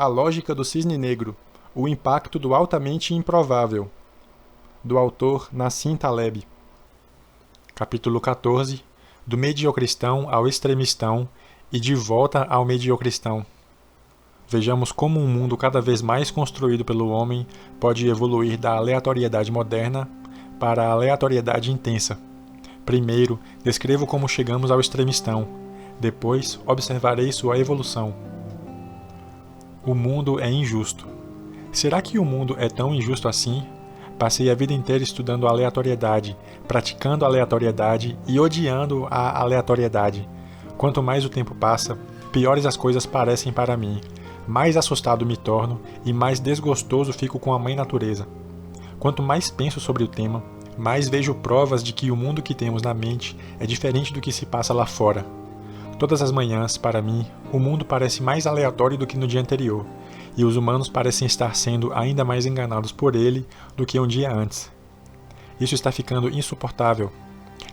A lógica do cisne negro, o impacto do altamente improvável, do autor Nassim Taleb. Capítulo 14, do mediocristão ao extremistão e de volta ao mediocristão. Vejamos como um mundo cada vez mais construído pelo homem pode evoluir da aleatoriedade moderna para a aleatoriedade intensa. Primeiro, descrevo como chegamos ao extremistão. Depois, observarei sua evolução. O mundo é injusto. Será que o mundo é tão injusto assim? Passei a vida inteira estudando aleatoriedade, praticando aleatoriedade e odiando a aleatoriedade. Quanto mais o tempo passa, piores as coisas parecem para mim. Mais assustado me torno e mais desgostoso fico com a mãe natureza. Quanto mais penso sobre o tema, mais vejo provas de que o mundo que temos na mente é diferente do que se passa lá fora. Todas as manhãs, para mim, o mundo parece mais aleatório do que no dia anterior, e os humanos parecem estar sendo ainda mais enganados por ele do que um dia antes. Isso está ficando insuportável.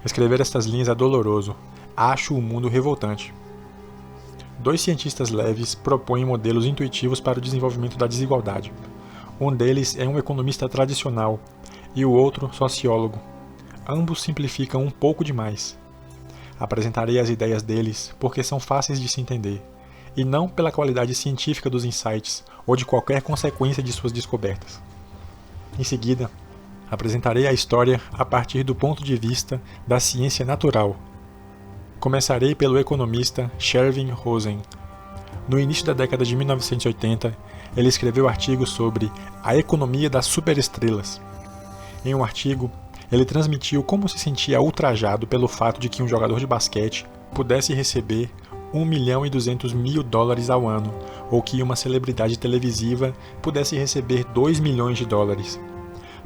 Escrever estas linhas é doloroso. Acho o mundo revoltante. Dois cientistas leves propõem modelos intuitivos para o desenvolvimento da desigualdade. Um deles é um economista tradicional e o outro sociólogo. Ambos simplificam um pouco demais. Apresentarei as ideias deles porque são fáceis de se entender, e não pela qualidade científica dos insights ou de qualquer consequência de suas descobertas. Em seguida, apresentarei a história a partir do ponto de vista da ciência natural. Começarei pelo economista Shervin Rosen. No início da década de 1980, ele escreveu artigos sobre a economia das superestrelas. Em um artigo, ele transmitiu como se sentia ultrajado pelo fato de que um jogador de basquete pudesse receber $1.200.000 ao ano, ou que uma celebridade televisiva pudesse receber $2 milhões.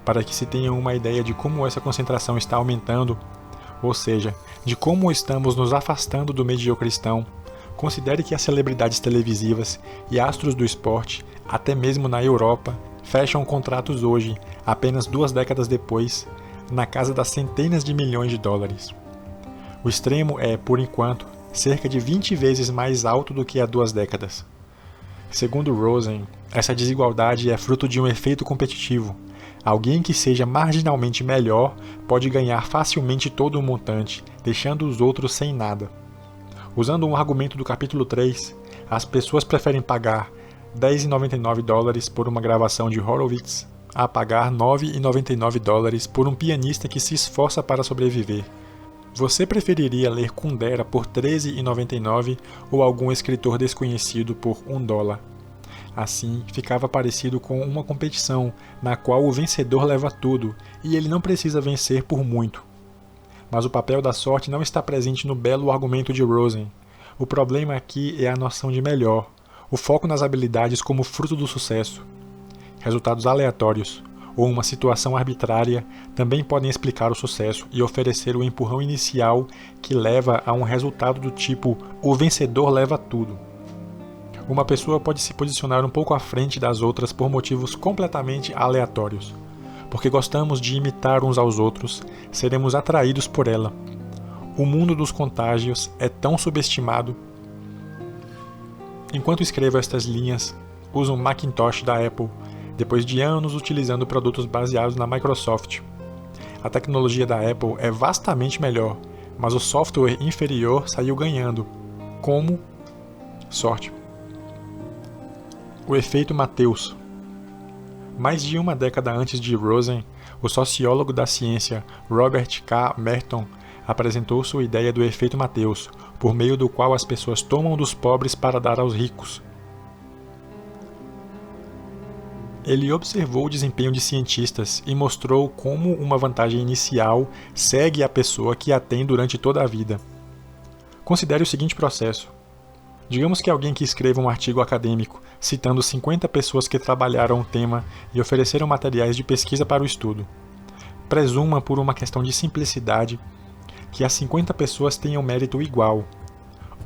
Para que se tenha uma ideia de como essa concentração está aumentando, ou seja, de como estamos nos afastando do mediocristão, considere que as celebridades televisivas e astros do esporte, até mesmo na Europa, fecham contratos hoje, apenas 2 décadas depois, na casa das centenas de milhões de dólares. O extremo é, por enquanto, cerca de 20 vezes mais alto do que há 2 décadas. Segundo Rosen, essa desigualdade é fruto de um efeito competitivo. Alguém que seja marginalmente melhor pode ganhar facilmente todo o montante, deixando os outros sem nada. Usando um argumento do capítulo 3, as pessoas preferem pagar $10,99 por uma gravação de Horowitz a pagar $9,99 por um pianista que se esforça para sobreviver. Você preferiria ler Kundera por $13,99 ou algum escritor desconhecido por $1? Assim, ficava parecido com uma competição na qual o vencedor leva tudo e ele não precisa vencer por muito. Mas o papel da sorte não está presente no belo argumento de Rosen. O problema aqui é a noção de melhor, o foco nas habilidades como fruto do sucesso. Resultados aleatórios ou uma situação arbitrária também podem explicar o sucesso e oferecer o empurrão inicial que leva a um resultado do tipo o vencedor leva tudo. Uma pessoa pode se posicionar um pouco à frente das outras por motivos completamente aleatórios. Porque gostamos de imitar uns aos outros, seremos atraídos por ela. O mundo dos contágios é tão subestimado. Enquanto escrevo estas linhas, uso um Macintosh da Apple, depois de anos utilizando produtos baseados na Microsoft. A tecnologia da Apple é vastamente melhor, mas o software inferior saiu ganhando. Como? Sorte. O efeito Mateus. Mais de uma década antes de Rosen, o sociólogo da ciência Robert K. Merton apresentou sua ideia do efeito Mateus, por meio do qual as pessoas tomam dos pobres para dar aos ricos. Ele observou o desempenho de cientistas e mostrou como uma vantagem inicial segue a pessoa que a tem durante toda a vida. Considere o seguinte processo. Digamos que alguém que escreva um artigo acadêmico, citando 50 pessoas que trabalharam o tema e ofereceram materiais de pesquisa para o estudo. Presuma, por uma questão de simplicidade, que as 50 pessoas tenham mérito igual.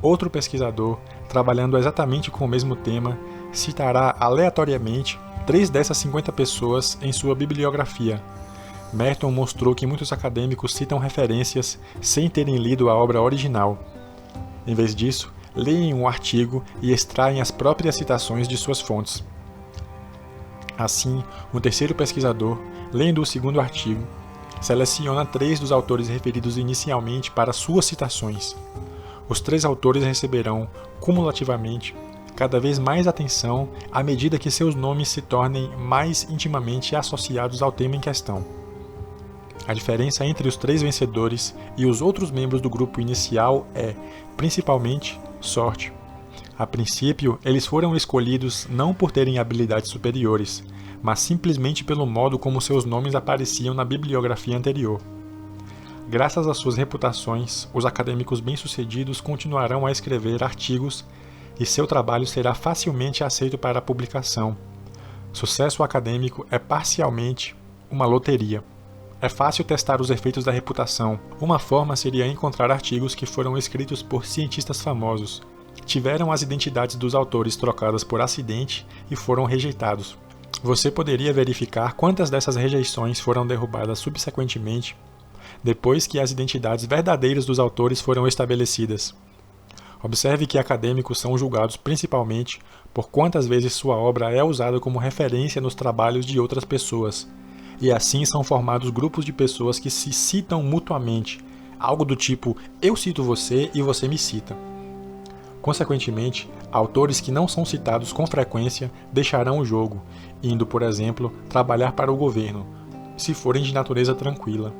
Outro pesquisador, trabalhando exatamente com o mesmo tema, citará aleatoriamente 3 dessas 50 pessoas em sua bibliografia. Merton mostrou que muitos acadêmicos citam referências sem terem lido a obra original. Em vez disso, leem um artigo e extraem as próprias citações de suas fontes. Assim, um terceiro pesquisador, lendo o segundo artigo, seleciona 3 dos autores referidos inicialmente para suas citações. Os 3 autores receberão, cumulativamente, cada vez mais atenção à medida que seus nomes se tornem mais intimamente associados ao tema em questão. A diferença entre os 3 vencedores e os outros membros do grupo inicial é, principalmente, sorte. A princípio, eles foram escolhidos não por terem habilidades superiores, mas simplesmente pelo modo como seus nomes apareciam na bibliografia anterior. Graças às suas reputações, os acadêmicos bem-sucedidos continuarão a escrever artigos e seu trabalho será facilmente aceito para publicação. Sucesso acadêmico é parcialmente uma loteria. É fácil testar os efeitos da reputação. Uma forma seria encontrar artigos que foram escritos por cientistas famosos, tiveram as identidades dos autores trocadas por acidente e foram rejeitados. Você poderia verificar quantas dessas rejeições foram derrubadas subsequentemente, depois que as identidades verdadeiras dos autores foram estabelecidas. Observe que acadêmicos são julgados principalmente por quantas vezes sua obra é usada como referência nos trabalhos de outras pessoas, e assim são formados grupos de pessoas que se citam mutuamente, algo do tipo eu cito você e você me cita. Consequentemente, autores que não são citados com frequência deixarão o jogo, indo, por exemplo, trabalhar para o governo, se forem de natureza tranquila,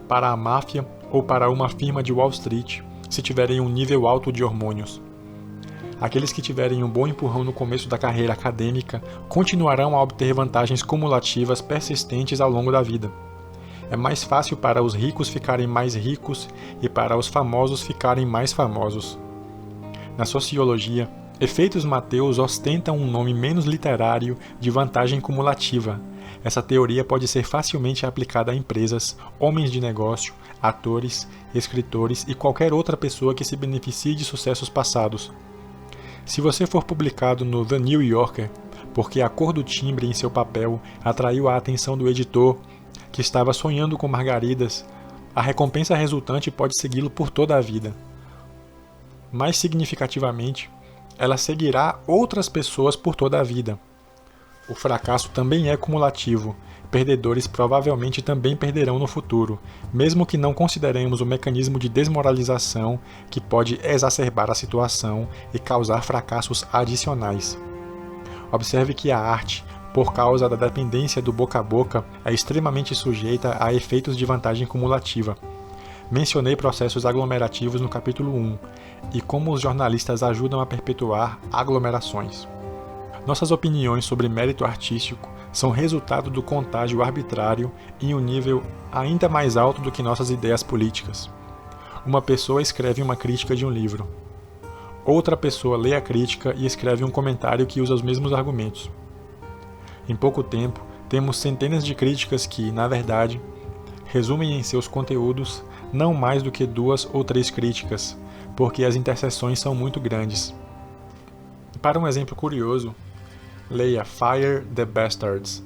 para a máfia ou para uma firma de Wall Street, se tiverem um nível alto de hormônios. Aqueles que tiverem um bom empurrão no começo da carreira acadêmica continuarão a obter vantagens cumulativas persistentes ao longo da vida. É mais fácil para os ricos ficarem mais ricos e para os famosos ficarem mais famosos. Na sociologia, efeitos mateus ostentam um nome menos literário de vantagem cumulativa. Essa teoria pode ser facilmente aplicada a empresas, homens de negócio, atores, escritores e qualquer outra pessoa que se beneficie de sucessos passados. Se você for publicado no The New Yorker, porque a cor do timbre em seu papel atraiu a atenção do editor, que estava sonhando com margaridas, a recompensa resultante pode segui-lo por toda a vida. Mais significativamente, ela seguirá outras pessoas por toda a vida. O fracasso também é cumulativo. Perdedores provavelmente também perderão no futuro, mesmo que não consideremos o mecanismo de desmoralização que pode exacerbar a situação e causar fracassos adicionais. Observe que a arte, por causa da dependência do boca a boca, é extremamente sujeita a efeitos de vantagem cumulativa. Mencionei processos aglomerativos no capítulo 1 e como os jornalistas ajudam a perpetuar aglomerações. Nossas opiniões sobre mérito artístico são resultado do contágio arbitrário em um nível ainda mais alto do que nossas ideias políticas. Uma pessoa escreve uma crítica de um livro. Outra pessoa lê a crítica e escreve um comentário que usa os mesmos argumentos. Em pouco tempo, temos centenas de críticas que, na verdade, resumem em seus conteúdos não mais do que 2 ou 3 críticas, porque as interseções são muito grandes. Para um exemplo curioso, leia Fire the Bastards,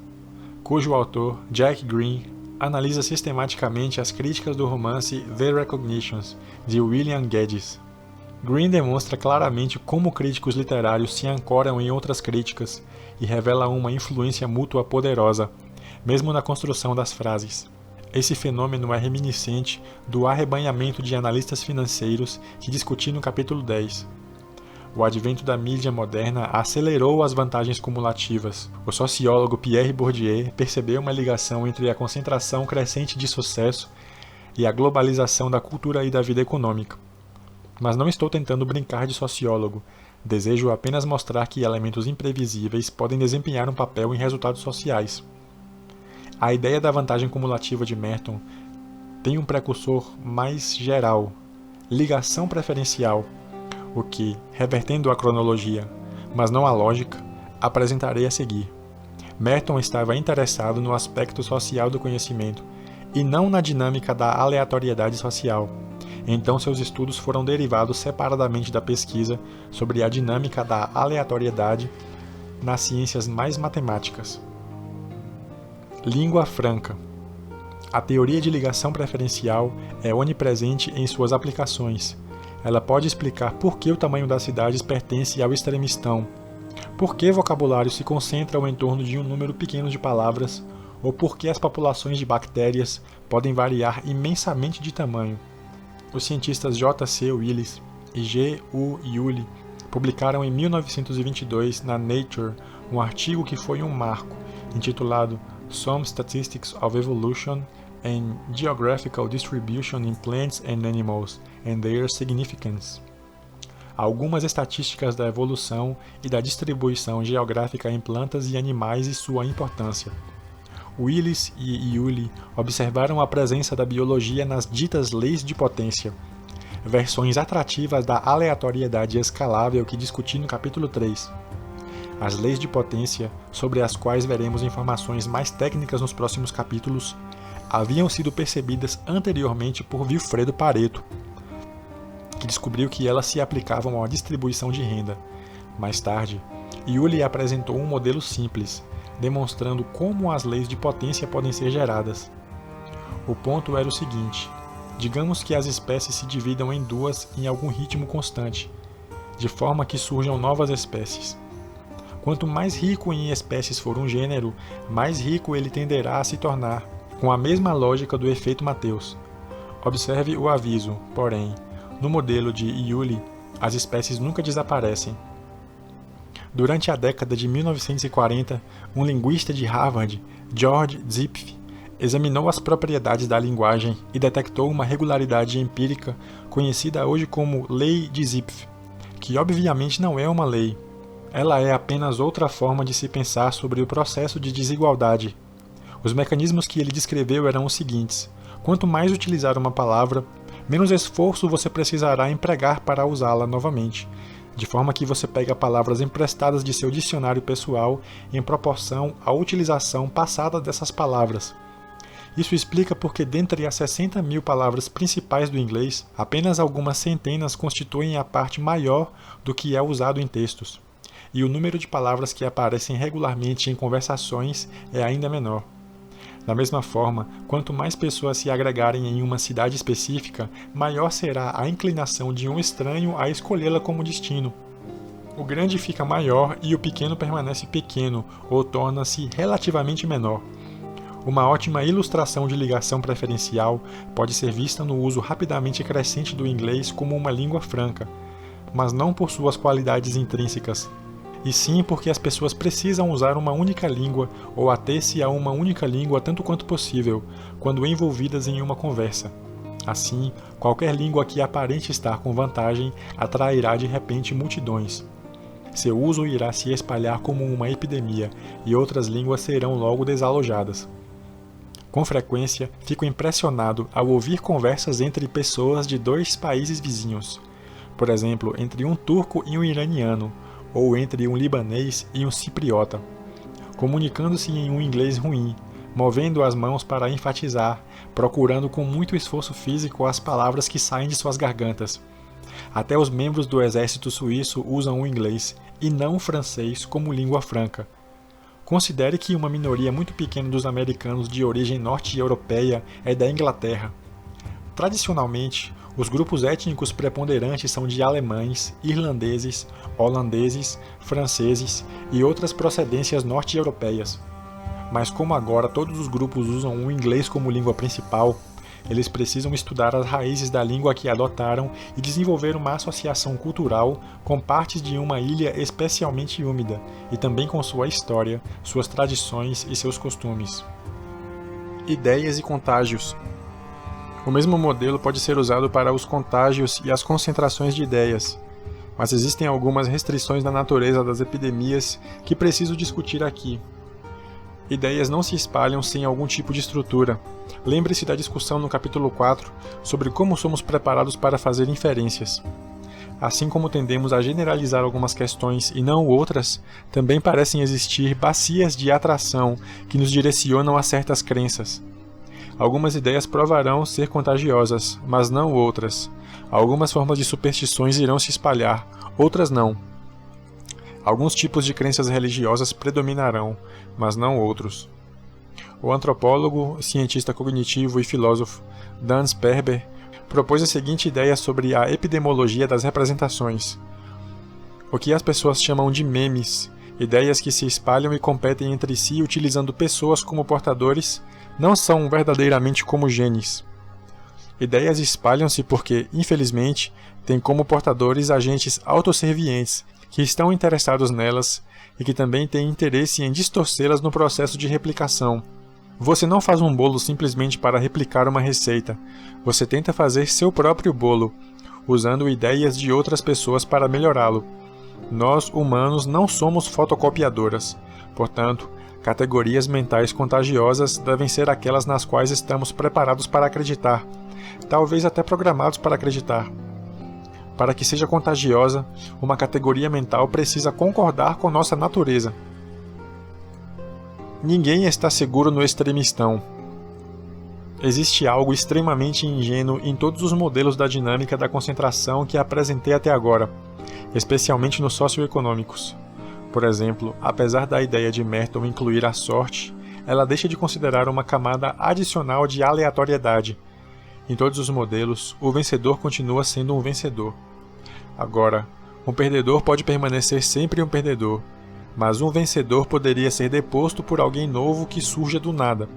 cujo autor, Jack Green, analisa sistematicamente as críticas do romance The Recognitions, de William Geddes. Green demonstra claramente como críticos literários se ancoram em outras críticas e revela uma influência mútua poderosa, mesmo na construção das frases. Esse fenômeno é reminiscente do arrebanhamento de analistas financeiros que discuti no capítulo 10. O advento da mídia moderna acelerou as vantagens cumulativas. O sociólogo Pierre Bourdieu percebeu uma ligação entre a concentração crescente de sucesso e a globalização da cultura e da vida econômica. Mas não estou tentando brincar de sociólogo. Desejo apenas mostrar que elementos imprevisíveis podem desempenhar um papel em resultados sociais. A ideia da vantagem cumulativa de Merton tem um precursor mais geral, ligação preferencial, o que, revertendo a cronologia, mas não a lógica, apresentarei a seguir. Merton estava interessado no aspecto social do conhecimento, e não na dinâmica da aleatoriedade social. Então seus estudos foram derivados separadamente da pesquisa sobre a dinâmica da aleatoriedade nas ciências mais matemáticas. Língua franca. A teoria de ligação preferencial é onipresente em suas aplicações. Ela pode explicar por que o tamanho das cidades pertence ao extremistão, por que vocabulário se concentra em torno de um número pequeno de palavras, ou por que as populações de bactérias podem variar imensamente de tamanho. Os cientistas J.C. Willis e G.U. Yuli publicaram em 1922 na Nature um artigo que foi um marco, intitulado Some Statistics of Evolution and Geographical Distribution in Plants and Animals and Their Significance. Algumas estatísticas da evolução e da distribuição geográfica em plantas e animais e sua importância. Willis e Yuli observaram a presença da biologia nas ditas leis de potência, versões atrativas da aleatoriedade escalável que discuti no capítulo 3. As leis de potência, sobre as quais veremos informações mais técnicas nos próximos capítulos, haviam sido percebidas anteriormente por Vilfredo Pareto, que descobriu que elas se aplicavam à distribuição de renda. Mais tarde, Yuli apresentou um modelo simples, demonstrando como as leis de potência podem ser geradas. O ponto era o seguinte: digamos que as espécies se dividam em duas em algum ritmo constante, de forma que surjam novas espécies. Quanto mais rico em espécies for um gênero, mais rico ele tenderá a se tornar, com a mesma lógica do efeito Matthews. Observe o aviso, porém, no modelo de Yuli, as espécies nunca desaparecem. Durante a década de 1940, um linguista de Harvard, George Zipf, examinou as propriedades da linguagem e detectou uma regularidade empírica conhecida hoje como Lei de Zipf, que obviamente não é uma lei. Ela é apenas outra forma de se pensar sobre o processo de desigualdade. Os mecanismos que ele descreveu eram os seguintes: quanto mais utilizar uma palavra, menos esforço você precisará empregar para usá-la novamente, de forma que você pega palavras emprestadas de seu dicionário pessoal em proporção à utilização passada dessas palavras. Isso explica porque dentre as 60 mil palavras principais do inglês, apenas algumas centenas constituem a parte maior do que é usado em textos, e o número de palavras que aparecem regularmente em conversações é ainda menor. Da mesma forma, quanto mais pessoas se agregarem em uma cidade específica, maior será a inclinação de um estranho a escolhê-la como destino. O grande fica maior e o pequeno permanece pequeno ou torna-se relativamente menor. Uma ótima ilustração de ligação preferencial pode ser vista no uso rapidamente crescente do inglês como uma língua franca, mas não por suas qualidades intrínsecas, e sim porque as pessoas precisam usar uma única língua ou ater-se a uma única língua tanto quanto possível, quando envolvidas em uma conversa. Assim, qualquer língua que aparente estar com vantagem atrairá de repente multidões. Seu uso irá se espalhar como uma epidemia e outras línguas serão logo desalojadas. Com frequência, fico impressionado ao ouvir conversas entre pessoas de dois países vizinhos, por exemplo, entre um turco e um iraniano, ou entre um libanês e um cipriota, comunicando-se em um inglês ruim, movendo as mãos para enfatizar, procurando com muito esforço físico as palavras que saem de suas gargantas. Até os membros do exército suíço usam o inglês, e não o francês, como língua franca. Considere que uma minoria muito pequena dos americanos de origem norte-europeia é da Inglaterra. Tradicionalmente, os grupos étnicos preponderantes são de alemães, irlandeses, holandeses, franceses e outras procedências norte-europeias. Mas como agora todos os grupos usam o inglês como língua principal, eles precisam estudar as raízes da língua que adotaram e desenvolver uma associação cultural com partes de uma ilha especialmente úmida, e também com sua história, suas tradições e seus costumes. Ideias e contágios. O mesmo modelo pode ser usado para os contágios e as concentrações de ideias, mas existem algumas restrições na natureza das epidemias que preciso discutir aqui. Ideias não se espalham sem algum tipo de estrutura. Lembre-se da discussão no capítulo 4 sobre como somos preparados para fazer inferências. Assim como tendemos a generalizar algumas questões e não outras, também parecem existir bacias de atração que nos direcionam a certas crenças. Algumas ideias provarão ser contagiosas, mas não outras. Algumas formas de superstições irão se espalhar, outras não. Alguns tipos de crenças religiosas predominarão, mas não outros. O antropólogo, cientista cognitivo e filósofo Dan Sperber propôs a seguinte ideia sobre a epidemiologia das representações. O que as pessoas chamam de memes, ideias que se espalham e competem entre si utilizando pessoas como portadores, não são verdadeiramente como genes. Ideias espalham-se porque, infelizmente, têm como portadores agentes autosservientes que estão interessados nelas e que também têm interesse em distorcê-las no processo de replicação. Você não faz um bolo simplesmente para replicar uma receita. Você tenta fazer seu próprio bolo, usando ideias de outras pessoas para melhorá-lo. Nós, humanos, não somos fotocopiadoras. Portanto, categorias mentais contagiosas devem ser aquelas nas quais estamos preparados para acreditar, talvez até programados para acreditar. Para que seja contagiosa, uma categoria mental precisa concordar com nossa natureza. Ninguém está seguro no extremistão. Existe algo extremamente ingênuo em todos os modelos da dinâmica da concentração que apresentei até agora, especialmente nos socioeconômicos. Por exemplo, apesar da ideia de Merton incluir a sorte, ela deixa de considerar uma camada adicional de aleatoriedade. Em todos os modelos, o vencedor continua sendo um vencedor. Agora, um perdedor pode permanecer sempre um perdedor, mas um vencedor poderia ser deposto por alguém novo que surja do nada.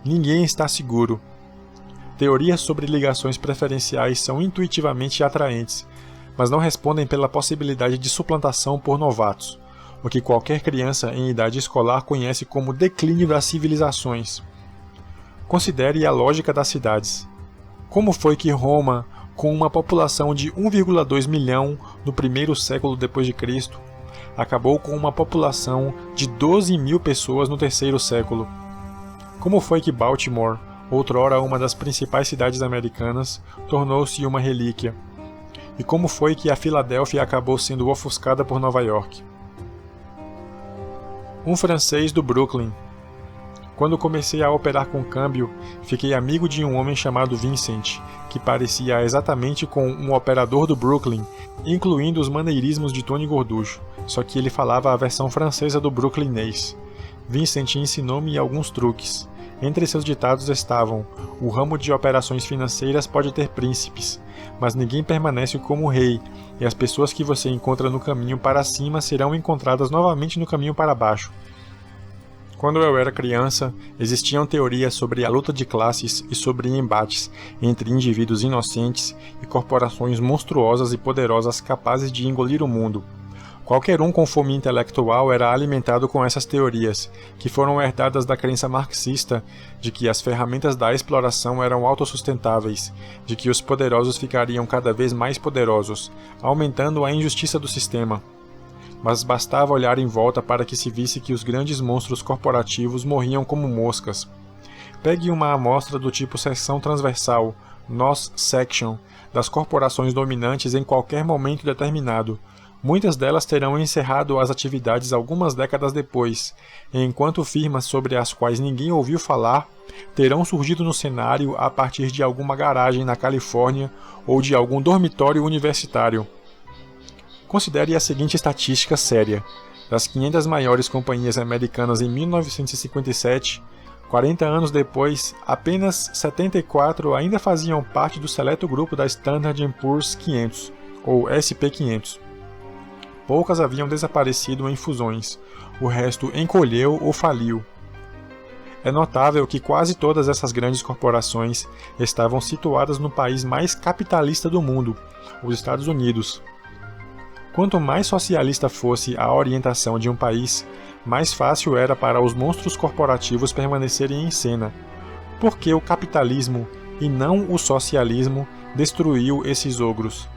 Ninguém está seguro. Teorias sobre ligações preferenciais são intuitivamente atraentes, mas não respondem pela possibilidade de suplantação por novatos, o que qualquer criança em idade escolar conhece como declínio das civilizações. Considere a lógica das cidades. Como foi que Roma, com uma população de 1,2 milhão no primeiro século depois de Cristo, acabou com uma população de 12 mil pessoas no terceiro século? Como foi que Baltimore, outrora uma das principais cidades americanas, tornou-se uma relíquia? E como foi que a Filadélfia acabou sendo ofuscada por Nova York? Um francês do Brooklyn. Quando comecei a operar com câmbio, fiquei amigo de um homem chamado Vincent, que parecia exatamente com um operador do Brooklyn, incluindo os maneirismos de Tony Gorducho, só que ele falava a versão francesa do brooklynês. Vincent ensinou-me alguns truques. Entre seus ditados estavam: o ramo de operações financeiras pode ter príncipes, mas ninguém permanece como rei, e as pessoas que você encontra no caminho para cima serão encontradas novamente no caminho para baixo. Quando eu era criança, existiam teorias sobre a luta de classes e sobre embates entre indivíduos inocentes e corporações monstruosas e poderosas capazes de engolir o mundo. Qualquer um com fome intelectual era alimentado com essas teorias, que foram herdadas da crença marxista de que as ferramentas da exploração eram autossustentáveis, de que os poderosos ficariam cada vez mais poderosos, aumentando a injustiça do sistema. Mas bastava olhar em volta para que se visse que os grandes monstros corporativos morriam como moscas. Pegue uma amostra do tipo seção transversal, Nos Section, das corporações dominantes em qualquer momento determinado. Muitas delas terão encerrado as atividades algumas décadas depois, enquanto firmas sobre as quais ninguém ouviu falar terão surgido no cenário a partir de alguma garagem na Califórnia ou de algum dormitório universitário. Considere a seguinte estatística séria. Das 500 maiores companhias americanas em 1957, 40 anos depois, apenas 74 ainda faziam parte do seleto grupo da Standard & Poor's 500, ou SP 500. Poucas haviam desaparecido em fusões, o resto encolheu ou faliu. É notável que quase todas essas grandes corporações estavam situadas no país mais capitalista do mundo, os Estados Unidos. Quanto mais socialista fosse a orientação de um país, mais fácil era para os monstros corporativos permanecerem em cena, porque o capitalismo, e não o socialismo, destruiu esses ogros.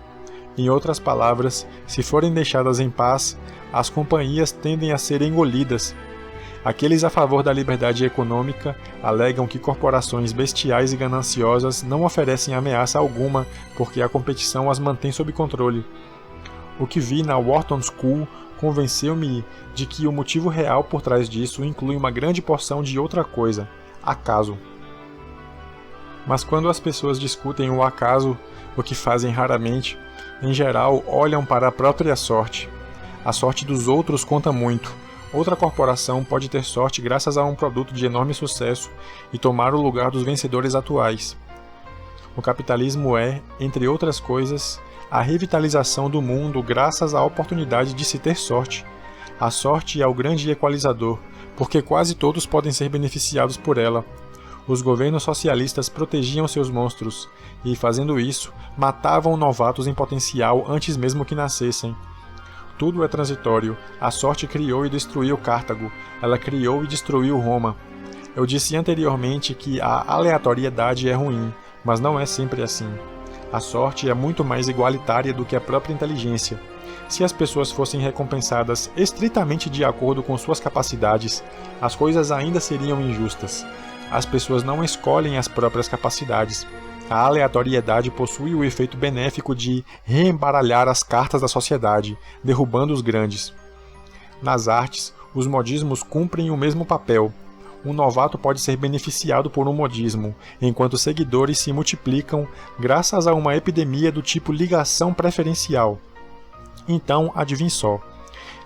Em outras palavras, se forem deixadas em paz, as companhias tendem a ser engolidas. Aqueles a favor da liberdade econômica alegam que corporações bestiais e gananciosas não oferecem ameaça alguma porque a competição as mantém sob controle. O que vi na Wharton School convenceu-me de que o motivo real por trás disso inclui uma grande porção de outra coisa: acaso. Mas quando as pessoas discutem o acaso, o que fazem raramente, em geral olham para a própria sorte. A sorte dos outros conta muito. Outra corporação pode ter sorte graças a um produto de enorme sucesso e tomar o lugar dos vencedores atuais. O capitalismo é, entre outras coisas, a revitalização do mundo graças à oportunidade de se ter sorte. A sorte é o grande equalizador, porque quase todos podem ser beneficiados por ela. Os governos socialistas protegiam seus monstros e, fazendo isso, matavam novatos em potencial antes mesmo que nascessem. Tudo é transitório. A sorte criou e destruiu Cartago. Ela criou e destruiu Roma. Eu disse anteriormente que a aleatoriedade é ruim, mas não é sempre assim. A sorte é muito mais igualitária do que a própria inteligência. Se as pessoas fossem recompensadas estritamente de acordo com suas capacidades, as coisas ainda seriam injustas. As pessoas não escolhem as próprias capacidades. A aleatoriedade possui o efeito benéfico de reembaralhar as cartas da sociedade, derrubando os grandes. Nas artes, os modismos cumprem o mesmo papel. Um novato pode ser beneficiado por um modismo, enquanto seguidores se multiplicam graças a uma epidemia do tipo ligação preferencial. Então, adivinhe só,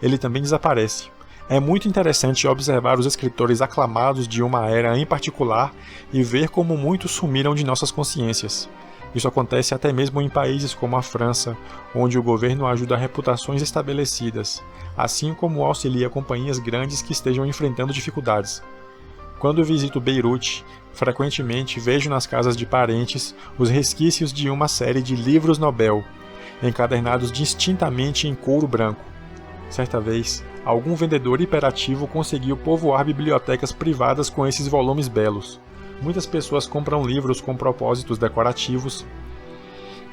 ele também desaparece. É muito interessante observar os escritores aclamados de uma era em particular e ver como muitos sumiram de nossas consciências. Isso acontece até mesmo em países como a França, onde o governo ajuda reputações estabelecidas, assim como auxilia companhias grandes que estejam enfrentando dificuldades. Quando visito Beirute, frequentemente vejo nas casas de parentes os resquícios de uma série de livros Nobel, encadernados distintamente em couro branco. Certa vez, algum vendedor hiperativo conseguiu povoar bibliotecas privadas com esses volumes belos. Muitas pessoas compram livros com propósitos decorativos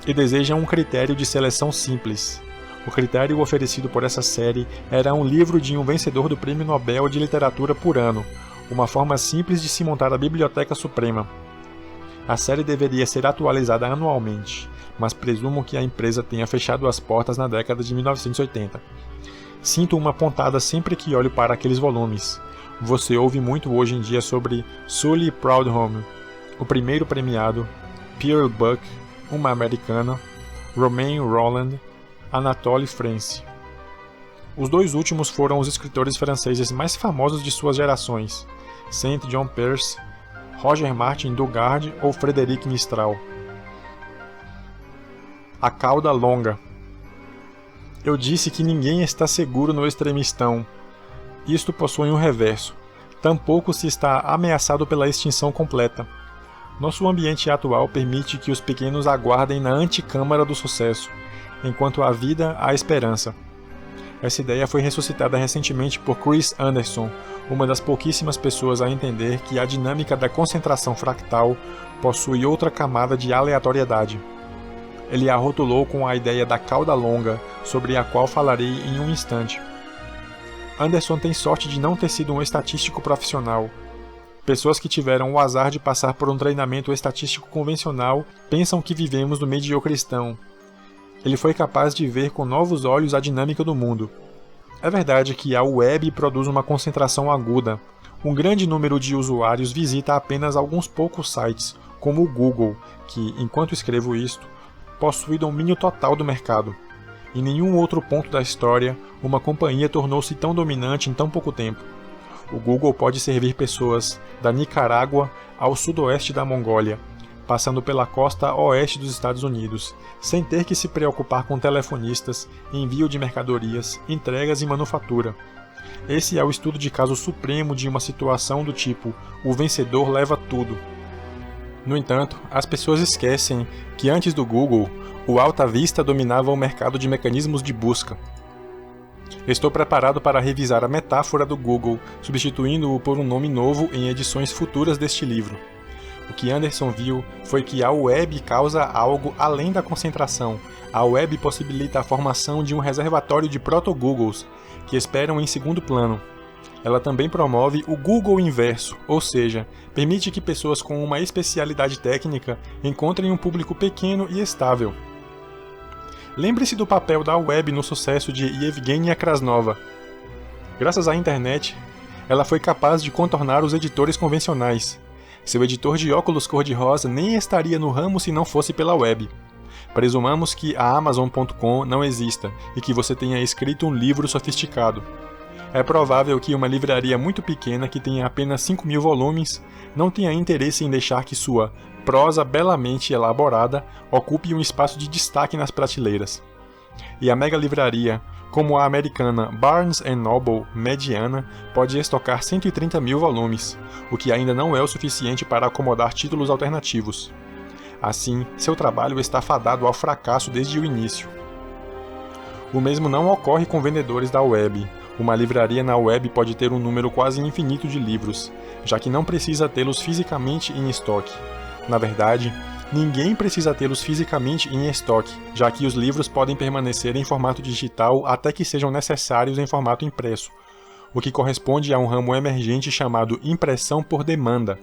e desejam um critério de seleção simples. O critério oferecido por essa série era um livro de um vencedor do Prêmio Nobel de Literatura por ano, uma forma simples de se montar a Biblioteca Suprema. A série deveria ser atualizada anualmente, mas presumo que a empresa tenha fechado as portas na década de 1980. Sinto uma pontada sempre que olho para aqueles volumes. Você ouve muito hoje em dia sobre Sully Proudhon, o primeiro premiado, Pearl Buck, uma americana, Romain Rolland, Anatole France. Os dois últimos foram os escritores franceses mais famosos de suas gerações, Saint John Perse, Roger Martin Dugard ou Frédéric Mistral. A cauda longa. Eu disse que ninguém está seguro no extremistão. Isto possui um reverso. Tampouco se está ameaçado pela extinção completa. Nosso ambiente atual permite que os pequenos aguardem na anticâmara do sucesso, enquanto há vida, há esperança. Essa ideia foi ressuscitada recentemente por Chris Anderson, uma das pouquíssimas pessoas a entender que a dinâmica da concentração fractal possui outra camada de aleatoriedade. Ele a rotulou com a ideia da cauda longa, sobre a qual falarei em um instante. Anderson tem sorte de não ter sido um estatístico profissional. Pessoas que tiveram o azar de passar por um treinamento estatístico convencional pensam que vivemos no mediocristão. Ele foi capaz de ver com novos olhos a dinâmica do mundo. É verdade que a web produz uma concentração aguda. Um grande número de usuários visita apenas alguns poucos sites, como o Google, que, enquanto escrevo isto, possui domínio total do mercado. Em nenhum outro ponto da história, uma companhia tornou-se tão dominante em tão pouco tempo. O Google pode servir pessoas da Nicarágua ao sudoeste da Mongólia, passando pela costa oeste dos Estados Unidos, sem ter que se preocupar com telefonistas, envio de mercadorias, entregas e manufatura. Esse é o estudo de caso supremo de uma situação do tipo "o vencedor leva tudo". No entanto, as pessoas esquecem que antes do Google, o Alta Vista dominava o mercado de mecanismos de busca. Estou preparado para revisar a metáfora do Google, substituindo-o por um nome novo em edições futuras deste livro. O que Anderson viu foi que a web causa algo além da concentração. A web possibilita a formação de um reservatório de proto-Googles, que esperam em segundo plano. Ela também promove o Google inverso, ou seja, permite que pessoas com uma especialidade técnica encontrem um público pequeno e estável. Lembre-se do papel da web no sucesso de Yevgenia Krasnova. Graças à internet, ela foi capaz de contornar os editores convencionais. Seu editor de óculos cor-de-rosa nem estaria no ramo se não fosse pela web. Presumamos que a Amazon.com não exista e que você tenha escrito um livro sofisticado. É provável que uma livraria muito pequena que tenha apenas 5.000 volumes não tenha interesse em deixar que sua prosa belamente elaborada ocupe um espaço de destaque nas prateleiras. E a mega livraria, como a americana Barnes & Noble mediana, pode estocar 130.000 volumes, o que ainda não é o suficiente para acomodar títulos alternativos. Assim, seu trabalho está fadado ao fracasso desde o início. O mesmo não ocorre com vendedores da web. Uma livraria na web pode ter um número quase infinito de livros, já que não precisa tê-los fisicamente em estoque. Na verdade, ninguém precisa tê-los fisicamente em estoque, já que os livros podem permanecer em formato digital até que sejam necessários em formato impresso, o que corresponde a um ramo emergente chamado impressão por demanda.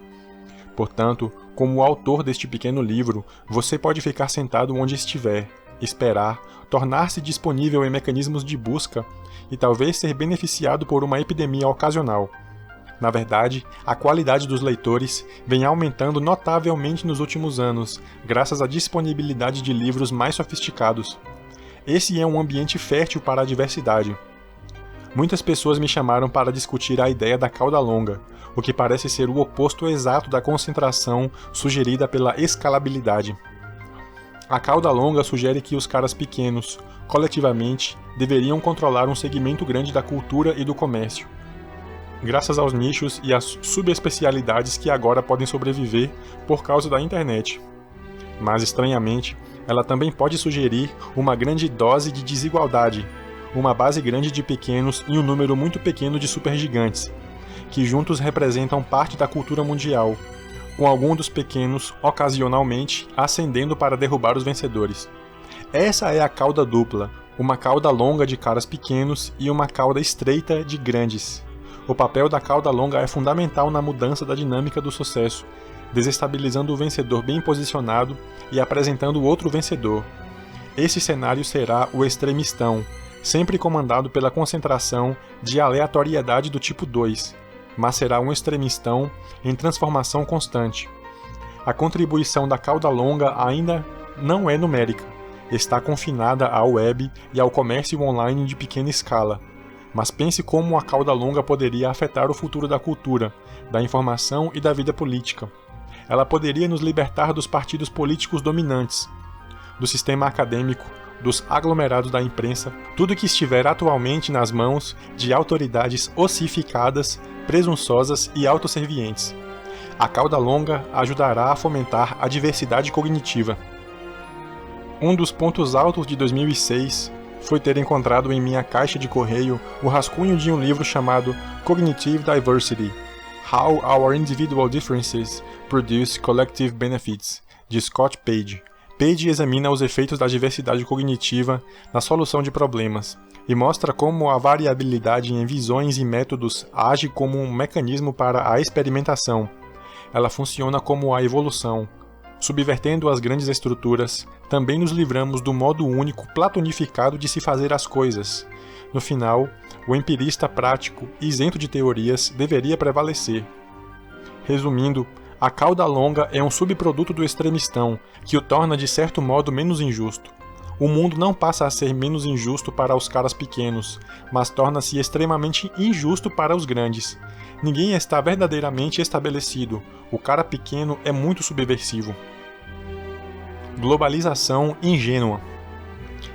Portanto, como autor deste pequeno livro, você pode ficar sentado onde estiver, esperar, tornar-se disponível em mecanismos de busca e talvez ser beneficiado por uma epidemia ocasional. Na verdade, a qualidade dos leitores vem aumentando notavelmente nos últimos anos, graças à disponibilidade de livros mais sofisticados. Esse é um ambiente fértil para a diversidade. Muitas pessoas me chamaram para discutir a ideia da cauda longa, o que parece ser o oposto exato da concentração sugerida pela escalabilidade. A cauda longa sugere que os caras pequenos, coletivamente, deveriam controlar um segmento grande da cultura e do comércio, graças aos nichos e às subespecialidades que agora podem sobreviver por causa da internet. Mas, estranhamente, ela também pode sugerir uma grande dose de desigualdade, uma base grande de pequenos e um número muito pequeno de supergigantes, que juntos representam parte da cultura mundial, com algum dos pequenos, ocasionalmente, ascendendo para derrubar os vencedores. Essa é a cauda dupla, uma cauda longa de caras pequenos e uma cauda estreita de grandes. O papel da cauda longa é fundamental na mudança da dinâmica do sucesso, desestabilizando o vencedor bem posicionado e apresentando outro vencedor. Esse cenário será o extremistão, sempre comandado pela concentração de aleatoriedade do tipo 2, mas será um extremistão em transformação constante. A contribuição da cauda longa ainda não é numérica, está confinada à web e ao comércio online de pequena escala. Mas pense como a cauda longa poderia afetar o futuro da cultura, da informação e da vida política. Ela poderia nos libertar dos partidos políticos dominantes, do sistema acadêmico, dos aglomerados da imprensa, tudo que estiver atualmente nas mãos de autoridades ossificadas, presunçosas e autosservientes. A cauda longa ajudará a fomentar a diversidade cognitiva. Um dos pontos altos de 2006 foi ter encontrado em minha caixa de correio o rascunho de um livro chamado Cognitive Diversity: How Our Individual Differences Produce Collective Benefits, de Scott Page. Page examina os efeitos da diversidade cognitiva na solução de problemas e mostra como a variabilidade em visões e métodos age como um mecanismo para a experimentação. Ela funciona como a evolução. Subvertendo as grandes estruturas, também nos livramos do modo único platonificado de se fazer as coisas. No final, o empirista prático, isento de teorias, deveria prevalecer. Resumindo, a cauda longa é um subproduto do extremistão, que o torna de certo modo menos injusto. O mundo não passa a ser menos injusto para os caras pequenos, mas torna-se extremamente injusto para os grandes. Ninguém está verdadeiramente estabelecido. O cara pequeno é muito subversivo. Globalização ingênua.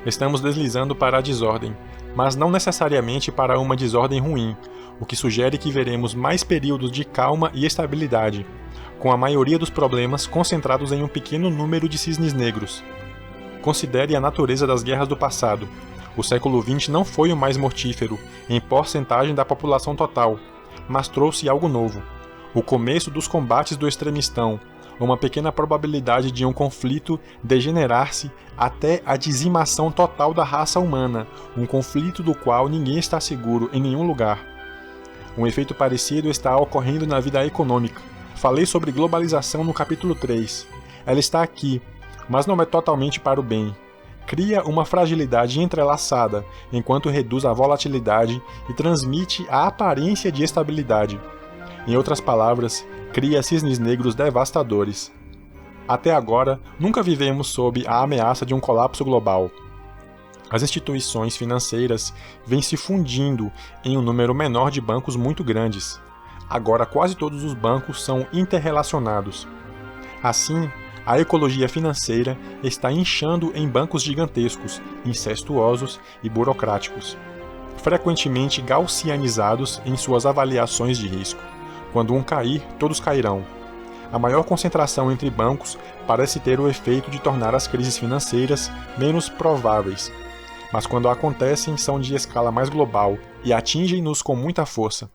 Estamos deslizando para a desordem, mas não necessariamente para uma desordem ruim, o que sugere que veremos mais períodos de calma e estabilidade, com a maioria dos problemas concentrados em um pequeno número de cisnes negros. Considere a natureza das guerras do passado. O século XX não foi o mais mortífero, em porcentagem da população total, mas trouxe algo novo. O começo dos combates do extremistão, uma pequena probabilidade de um conflito degenerar-se até a dizimação total da raça humana, um conflito do qual ninguém está seguro em nenhum lugar. Um efeito parecido está ocorrendo na vida econômica. Falei sobre globalização no capítulo 3. Ela está aqui, mas não é totalmente para o bem. Cria uma fragilidade entrelaçada, enquanto reduz a volatilidade e transmite a aparência de estabilidade. Em outras palavras, cria cisnes negros devastadores. Até agora, nunca vivemos sob a ameaça de um colapso global. As instituições financeiras vêm se fundindo em um número menor de bancos muito grandes. Agora quase todos os bancos são interrelacionados. Assim, a ecologia financeira está inchando em bancos gigantescos, incestuosos e burocráticos, frequentemente gaussianizados em suas avaliações de risco. Quando um cair, todos cairão. A maior concentração entre bancos parece ter o efeito de tornar as crises financeiras menos prováveis, mas quando acontecem são de escala mais global e atingem-nos com muita força.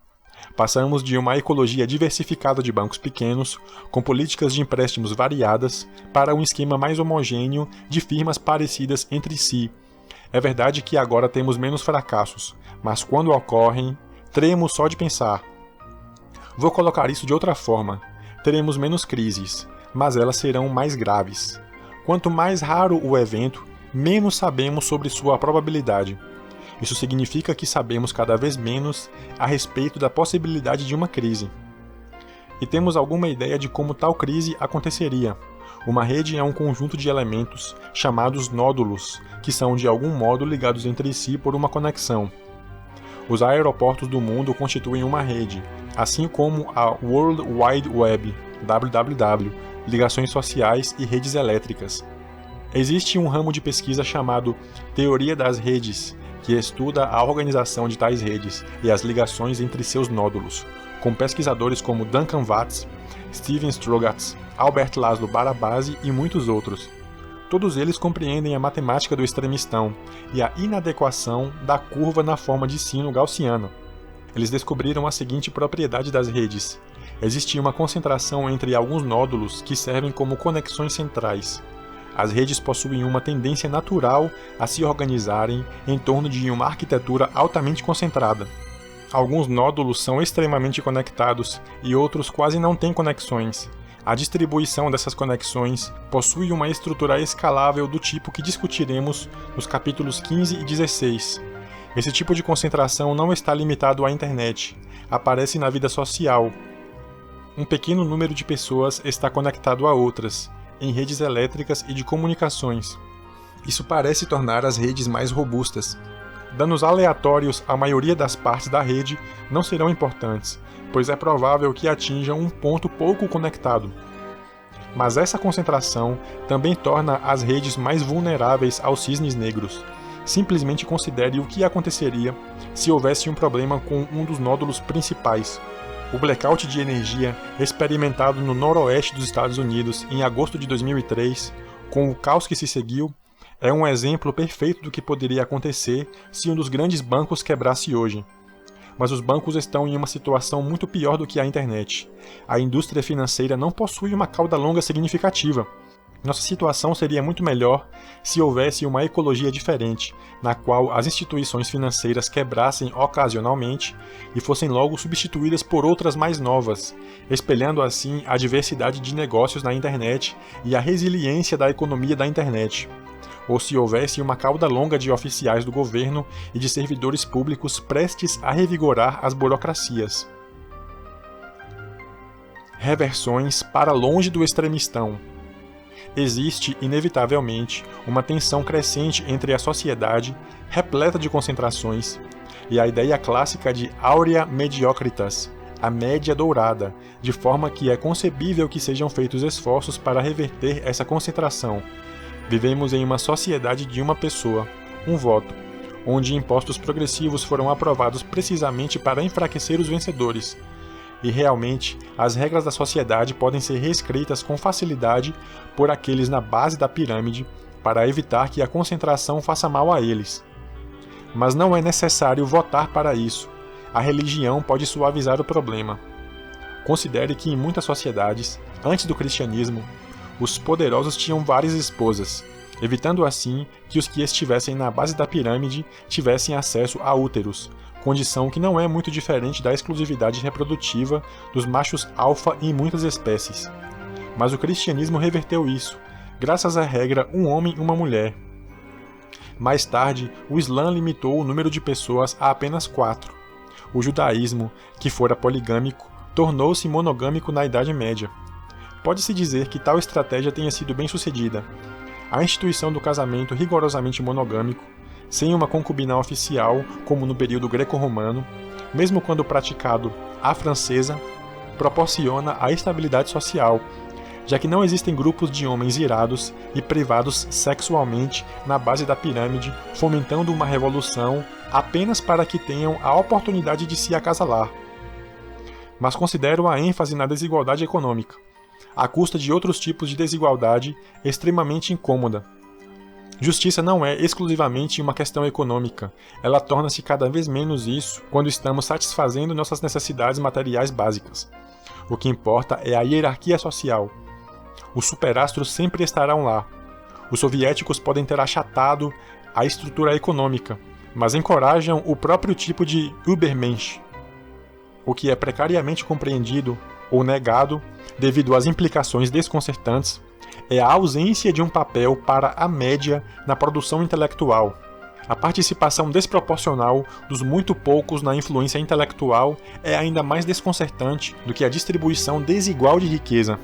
Passamos de uma ecologia diversificada de bancos pequenos, com políticas de empréstimos variadas, para um esquema mais homogêneo de firmas parecidas entre si. É verdade que agora temos menos fracassos, mas quando ocorrem, tremo só de pensar. Vou colocar isso de outra forma. Teremos menos crises, mas elas serão mais graves. Quanto mais raro o evento, menos sabemos sobre sua probabilidade. Isso significa que sabemos cada vez menos a respeito da possibilidade de uma crise. E temos alguma ideia de como tal crise aconteceria. Uma rede é um conjunto de elementos, chamados nódulos, que são de algum modo ligados entre si por uma conexão. Os aeroportos do mundo constituem uma rede, assim como a World Wide Web, WWW, ligações sociais e redes elétricas. Existe um ramo de pesquisa chamado Teoria das Redes, que estuda a organização de tais redes e as ligações entre seus nódulos, com pesquisadores como Duncan Watts, Steven Strogatz, Albert Laszlo Barabasi e muitos outros. Todos eles compreendem a matemática do extremistão e a inadequação da curva na forma de sino gaussiano. Eles descobriram a seguinte propriedade das redes: existe uma concentração entre alguns nódulos que servem como conexões centrais. As redes possuem uma tendência natural a se organizarem em torno de uma arquitetura altamente concentrada. Alguns nódulos são extremamente conectados e outros quase não têm conexões. A distribuição dessas conexões possui uma estrutura escalável do tipo que discutiremos nos capítulos 15 e 16. Esse tipo de concentração não está limitado à internet, aparece na vida social. Um pequeno número de pessoas está conectado a outras, em redes elétricas e de comunicações. Isso parece tornar as redes mais robustas. Danos aleatórios à maioria das partes da rede não serão importantes, pois é provável que atinjam um ponto pouco conectado. Mas essa concentração também torna as redes mais vulneráveis aos cisnes negros. Simplesmente considere o que aconteceria se houvesse um problema com um dos nódulos principais. O blackout de energia experimentado no noroeste dos Estados Unidos em agosto de 2003, com o caos que se seguiu, é um exemplo perfeito do que poderia acontecer se um dos grandes bancos quebrasse hoje. Mas os bancos estão em uma situação muito pior do que a internet. A indústria financeira não possui uma cauda longa significativa. Nossa situação seria muito melhor se houvesse uma ecologia diferente, na qual as instituições financeiras quebrassem ocasionalmente e fossem logo substituídas por outras mais novas, espelhando assim a diversidade de negócios na internet e a resiliência da economia da internet. Ou se houvesse uma cauda longa de oficiais do governo e de servidores públicos prestes a revigorar as burocracias. Reversões para longe do extremistão. Existe, inevitavelmente, uma tensão crescente entre a sociedade, repleta de concentrações, e a ideia clássica de aurea mediocritas, a média dourada, de forma que é concebível que sejam feitos esforços para reverter essa concentração. Vivemos em uma sociedade de uma pessoa, um voto, onde impostos progressivos foram aprovados precisamente para enfraquecer os vencedores. E realmente, as regras da sociedade podem ser reescritas com facilidade por aqueles na base da pirâmide para evitar que a concentração faça mal a eles. Mas não é necessário votar para isso. A religião pode suavizar o problema. Considere que em muitas sociedades, antes do cristianismo, os poderosos tinham várias esposas, evitando assim que os que estivessem na base da pirâmide tivessem acesso a úteros, condição que não é muito diferente da exclusividade reprodutiva dos machos alfa em muitas espécies. Mas o cristianismo reverteu isso, graças à regra um homem e uma mulher. Mais tarde, o Islã limitou o número de pessoas a apenas 4. O judaísmo, que fora poligâmico, tornou-se monogâmico na Idade Média. Pode-se dizer que tal estratégia tenha sido bem sucedida. A instituição do casamento rigorosamente monogâmico, sem uma concubina oficial, como no período greco-romano, mesmo quando praticado à francesa, proporciona a estabilidade social, já que não existem grupos de homens irados e privados sexualmente na base da pirâmide, fomentando uma revolução apenas para que tenham a oportunidade de se acasalar. Mas considero a ênfase na desigualdade econômica, à custa de outros tipos de desigualdade extremamente incômoda. Justiça não é exclusivamente uma questão econômica, ela torna-se cada vez menos isso quando estamos satisfazendo nossas necessidades materiais básicas. O que importa é a hierarquia social. Os superastros sempre estarão lá. Os soviéticos podem ter achatado a estrutura econômica, mas encorajam o próprio tipo de Übermensch, o que é precariamente compreendido ou negado devido às implicações desconcertantes é a ausência de um papel para a média na produção intelectual. A participação desproporcional dos muito poucos na influência intelectual é ainda mais desconcertante do que a distribuição desigual de riqueza.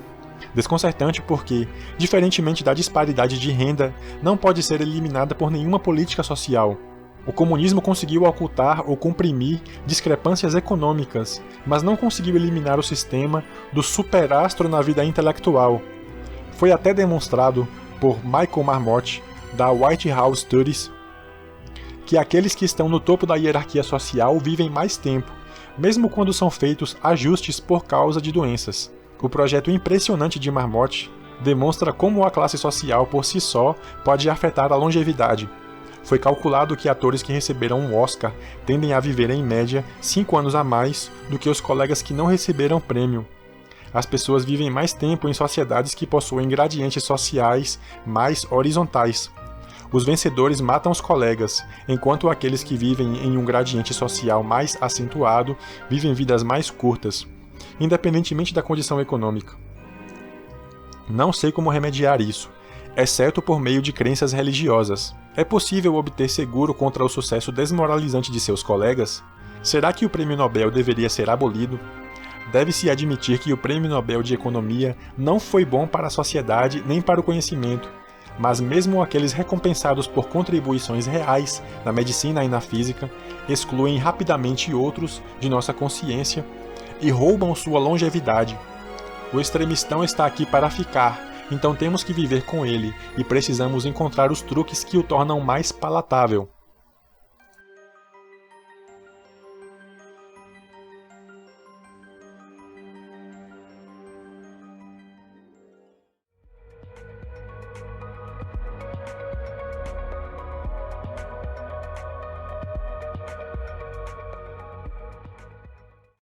Desconcertante porque, diferentemente da disparidade de renda, não pode ser eliminada por nenhuma política social. O comunismo conseguiu ocultar ou comprimir discrepâncias econômicas, mas não conseguiu eliminar o sistema do superastro na vida intelectual. Foi até demonstrado por Michael Marmot, da White House Studies, que aqueles que estão no topo da hierarquia social vivem mais tempo, mesmo quando são feitos ajustes por causa de doenças. O projeto impressionante de Marmot demonstra como a classe social por si só pode afetar a longevidade. Foi calculado que atores que receberam um Oscar tendem a viver em média 5 anos a mais do que os colegas que não receberam prêmio. As pessoas vivem mais tempo em sociedades que possuem gradientes sociais mais horizontais. Os vencedores matam os colegas, enquanto aqueles que vivem em um gradiente social mais acentuado vivem vidas mais curtas, independentemente da condição econômica. Não sei como remediar isso, exceto por meio de crenças religiosas. É possível obter seguro contra o sucesso desmoralizante de seus colegas? Será que o Prêmio Nobel deveria ser abolido? Deve-se admitir que o Prêmio Nobel de Economia não foi bom para a sociedade nem para o conhecimento, mas mesmo aqueles recompensados por contribuições reais na medicina e na física excluem rapidamente outros de nossa consciência e roubam sua longevidade. O extremistão está aqui para ficar, então temos que viver com ele e precisamos encontrar os truques que o tornam mais palatável.